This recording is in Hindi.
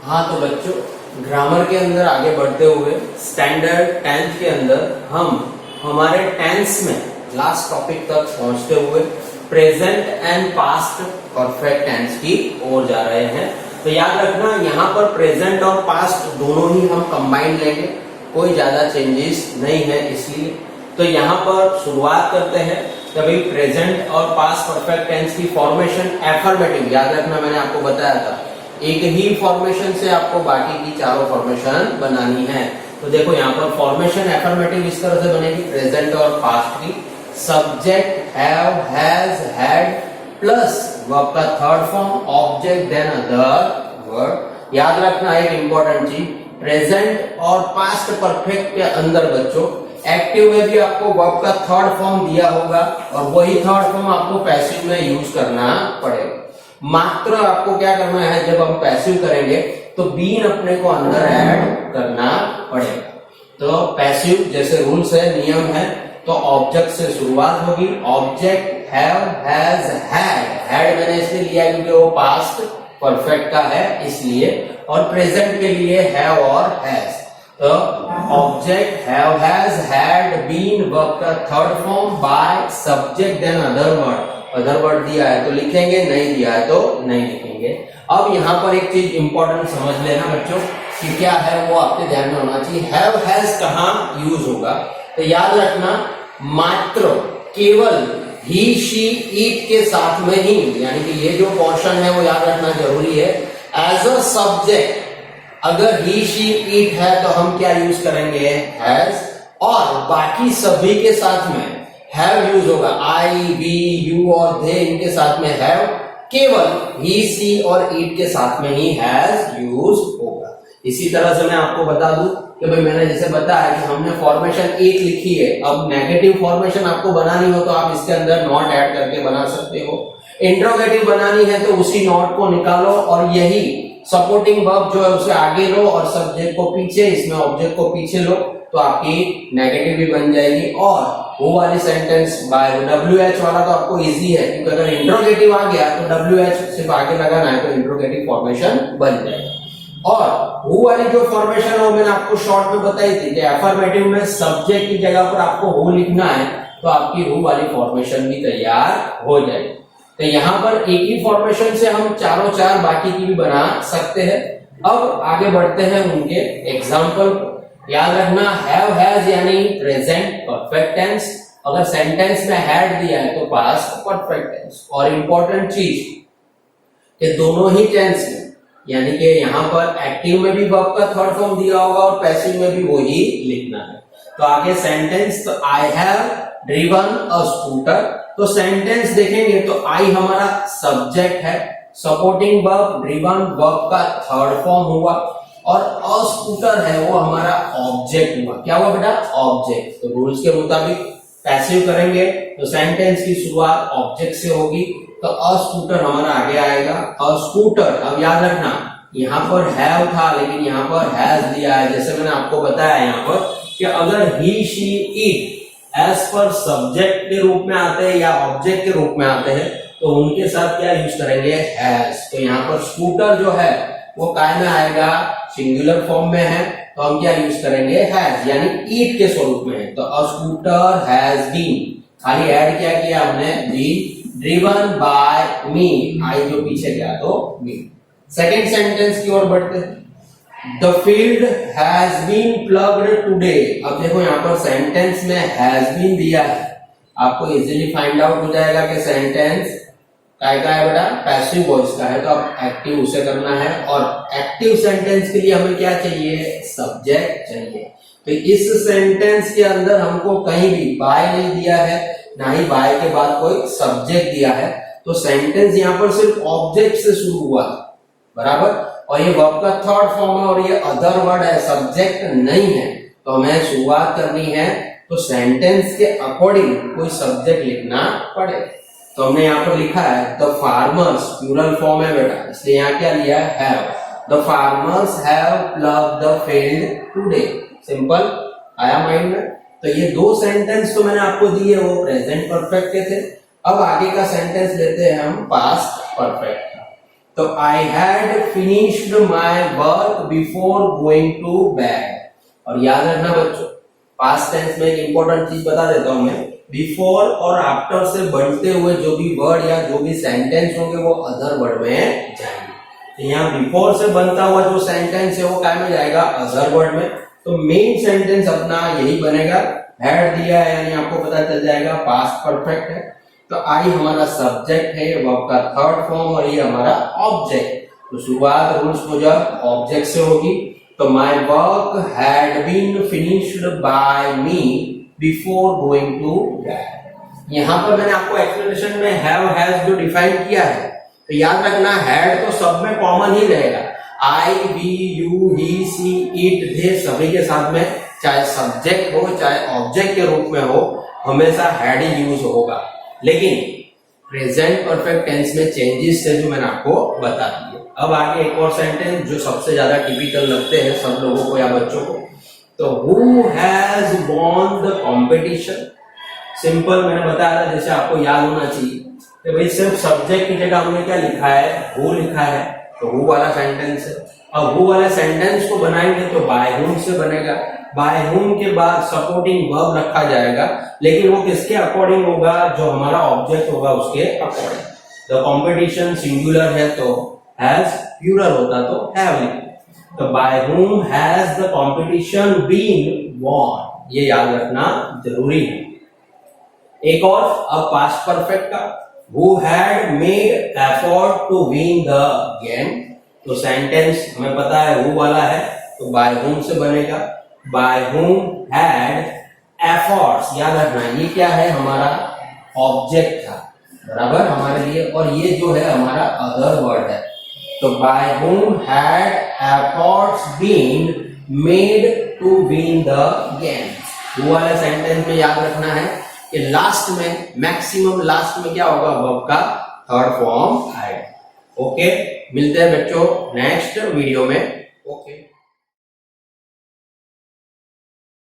हाँ तो बच्चों, ग्रामर के अंदर आगे बढ़ते हुए स्टैंडर्ड 10th के अंदर हम हमारे टेंस में लास्ट टॉपिक तक पहुंचते हुए present and past perfect tense की ओर जा रहे हैं। तो याद रखना, यहाँ पर प्रेजेंट और पास्ट दोनों ही हम कंबाइंड लेंगे, कोई ज्यादा चेंजेस नहीं है इसलिए। तो यहाँ पर शुरुआत करते हैं। तभी प्रेजेंट और पास्ट परफेक्ट टेंस की फॉर्मेशन एफर्मेटिव, याद रखना मैंने आपको बताया था, एक ही फॉर्मेशन से आपको बाकी की चारों फॉर्मेशन बनानी है। तो देखो यहाँ पर फॉर्मेशन एफर्मेटिव इस तरह से बनेगी, प्रेजेंट और पास्ट की। Subject have, has, had plus verb का third form object then other word. याद रखना एक इंपॉर्टेंट चीज, प्रेजेंट और पास्ट परफेक्ट के अंदर बच्चों एक्टिव में भी आपको वर्ब का थर्ड फॉर्म दिया होगा और वही थर्ड फॉर्म आपको पैसिव में यूज करना पड़ेगा। मात्र आपको क्या करना है, जब हम पैसिव करेंगे तो बीन अपने को अंदर ऐड करना पड़ेगा। तो पैसिव जैसे रूल्स है, नियम है, तो ऑब्जेक्ट से शुरुआत होगी। ऑब्जेक्ट हैव, हैज, हैड मैंने इसलिए लिया क्योंकि वो पास्ट परफेक्ट का है इसलिए, और प्रेजेंट के लिए हैव और हैज। तो object have, has, had, been verb का third form by subject then other word. Other word दिया है तो लिखेंगे, नहीं दिया है तो नहीं लिखेंगे। अब यहाँ पर एक चीज इंपॉर्टेंट समझ लेना बच्चों कि क्या है, वो आपके ध्यान में होना चाहिए। हैव, हैज कहाँ यूज होगा, तो याद रखना मात्र केवल ही, शी, ईट के साथ में ही, यानी कि ये जो पोर्शन है वो याद रखना जरूरी है। एज अ सब्जेक्ट अगर ही, शी, ईट है तो हम क्या यूज करेंगे, हैज, और बाकी सभी के साथ में हैव यूज होगा। आई, वी, यू और दे, इनके साथ में हैव, केवल ही, सी और ईट के साथ में ही हैज यूज होगा। इसी तरह से मैं आपको बता दूं कि भाई मैंने जैसे बताया कि हमने फॉर्मेशन एक लिखी है, अब नेगेटिव फॉर्मेशन आपको बनानी हो तो आप इसके अंदर नॉट ऐड करके बना सकते हो। इंट्रोगेटिव बनानी है तो उसी नॉट को निकालो और यही सपोर्टिंग वर्ब जो है उसे आगे लो और सब्जेक्ट को पीछे, इसमें ऑब्जेक्ट को पीछे लो, तो आपकी नेगेटिव भी बन जाएगी। और वो वाली सेंटेंस बाय WH वाला तो आपको इजी है, क्योंकि अगर इंट्रोगेटिव आ गया तो WH सिर्फ आगे लगाना है तो इंट्रोगेटिव फॉर्मेशन बन जाएगा। और हु वाली जो फॉर्मेशन है वो मैंने आपको शॉर्ट में बताई थी कि एफर्मेटिव में सब्जेक्ट की जगह पर आपको हु लिखना है तो आपकी हु वाली फॉर्मेशन भी तैयार हो जाएगी। तो यहाँ पर एक ही फॉर्मेशन से हम चारों चार बाकी की भी बना सकते हैं। अब आगे बढ़ते हैं उनके एग्जाम्पल को। याद रखना हैव, हैज यानी प्रेजेंट परफेक्ट टेंस, अगर सेंटेंस में हैड दिया है तो पास्ट परफेक्ट टेंस। और इंपॉर्टेंट चीज कि दोनों ही टेंस में, यानी कि यहाँ पर एक्टिव में भी वर्ब का थर्ड फॉर्म दिया होगा और पैसिव में भी वही लिखना है। तो आगे सेंटेंस, तो I have driven a scooter, तो सेंटेंस देखेंगे तो आई हमारा सब्जेक्ट है, सपोर्टिंग वर्ब ड्रिवन वर्ब का थर्ड फॉर्म हुआ, और अ स्कूटर है वो हमारा ऑब्जेक्ट हुआ। क्या हुआ बेटा, ऑब्जेक्ट। तो रूल्स के मुताबिक पैसिव करेंगे तो सेंटेंस की शुरुआत ऑब्जेक्ट से होगी, तो अ स्कूटर हमारा आगे आएगा। अ स्कूटर, अब याद रखना यहाँ पर हैव था लेकिन यहाँ पर हैज दिया है। जैसे मैंने आपको बताया यहाँ पर कि अगर ही, शी, इट एज पर सब्जेक्ट के रूप में आते हैं या ऑब्जेक्ट के रूप में आते हैं तो उनके साथ क्या यूज करेंगे, हैज। तो यहाँ पर स्कूटर जो है वो काय में आएगा, सिंगुलर फॉर्म में है, तो हम क्या यूज करेंगे, हैज, यानी ईट के स्वरूप में है। तो अ स्कूटर हैज बीन, खाली ऐड क्या किया हमने, बीन ड्रिवन बाय मी, आई जो पीछे गया तो मी। सेकेंड सेंटेंस की ओर बढ़ते हैं। The field has been plugged today. अब देखो यहाँ पर सेंटेंस में हैज बीन दिया है, आपको इजीली फाइंड आउट हो जाएगा कि सेंटेंस काय का है बेटा, पैसिव वॉइस का है, तो अब एक्टिव उसे करना है। और एक्टिव सेंटेंस के लिए हमें क्या चाहिए, सब्जेक्ट चाहिए। तो इस सेंटेंस के अंदर हमको कहीं भी बाय नहीं दिया है, ना ही बाय के बाद कोई सब्जेक्ट दिया है, तो सेंटेंस यहाँ पर सिर्फ ऑब्जेक्ट से शुरू हुआ बराबर, और ये वर्ब का थर्ड फॉर्म है और ये अदर वर्ड है, सब्जेक्ट नहीं है। तो हमें शुरुआत करनी है तो सेंटेंस के अकॉर्डिंग कोई सब्जेक्ट लिखना पड़ेगा। तो हमने यहाँ पर लिखा है द फार्मर्स, प्लूरल फॉर्म है बेटा, इसलिए यहाँ क्या लिया है, have. The farmers have plugged the field today. Simple, आया माइंड में। तो ये दो सेंटेंस तो मैंने आपको दिए वो प्रेजेंट परफेक्ट के थे। अब आगे का सेंटेंस लेते हैं हम पास्ट परफेक्ट का। तो I had finished my work before going to bed. और याद रखना बच्चों, पास्ट टेंस में एक इंपॉर्टेंट चीज बता देता हूं मैं, बिफोर और आफ्टर से बनते हुए जो भी वर्ड या जो भी सेंटेंस होंगे वो अदर वर्ड में जाएंगे। तो यहाँ बिफोर से बनता हुआ जो सेंटेंस है वो क्या में जाएगा, अदर वर्ड में। तो मेन सेंटेंस अपना यही बनेगा, हैड दिया है यानी आपको पता चल जाएगा पास्ट परफेक्ट है। तो आई हमारा सब्जेक्ट है, वर्ब का थर्ड फॉर्म, और ये हमारा ऑब्जेक्ट। तो शुरुआत रूल्स मुजब ऑब्जेक्ट से होगी। तो my work had been finished by me before going to bed. यहां पर मैंने आपको एक्सप्लेनेशन में हैव हैज जो डिफाइन किया है, तो याद रखना हैड तो सब में कॉमन ही रहेगा। I, we, you, he, she, it, they सभी के साथ में चाहे सब्जेक्ट हो चाहे ऑब्जेक्ट के रूप में हो हमेशा हैड ही यूज होगा। लेकिन प्रेजेंट परफेक्ट टेंस में चेंजेस है जो मैंने आपको बता दिए। अब आगे एक और सेंटेंस जो सबसे ज्यादा टिपिकल लगते हैं सब लोगों को या बच्चों को। तो who has won the competition. Simple मैंने बताया था, जैसे आपको याद होना चाहिए कि भाई सिर्फ सब्जेक्ट की जगह हमने क्या लिखा है, हु लिखा है, तो हु वाला सेंटेंस है। अब हु वाला सेंटेंस को बनाएंगे तो बाय हुम से बनेगा। बाय हुम के बाद सपोर्टिंग वर्ब रखा जाएगा, लेकिन वो किसके अकॉर्डिंग होगा, जो हमारा ऑब्जेक्ट होगा उसके अकॉर्डिंग। द कॉम्पिटिशन सिंगुलर है तो हैज, प्लूरल होता तो हैव। तो by whom has the competition been won, ये याद रखना जरूरी है। एक और अब पास्ट परफेक्ट का, who had made effort to win the game। तो सेंटेंस हमें पता है who वाला है तो by whom से बनेगा। by whom had efforts, याद रखना ये क्या है, हमारा ऑब्जेक्ट था बराबर हमारे लिए, और ये जो है हमारा अदर वर्ड है। तो by whom had efforts been made to win the game। who वाला सेंटेंस में याद रखना है कि लास्ट में, मैक्सिमम लास्ट में क्या होगा, वर्ब का थर्ड फॉर्म आएगा। ओके, मिलते हैं बच्चों नेक्स्ट वीडियो में। ओके।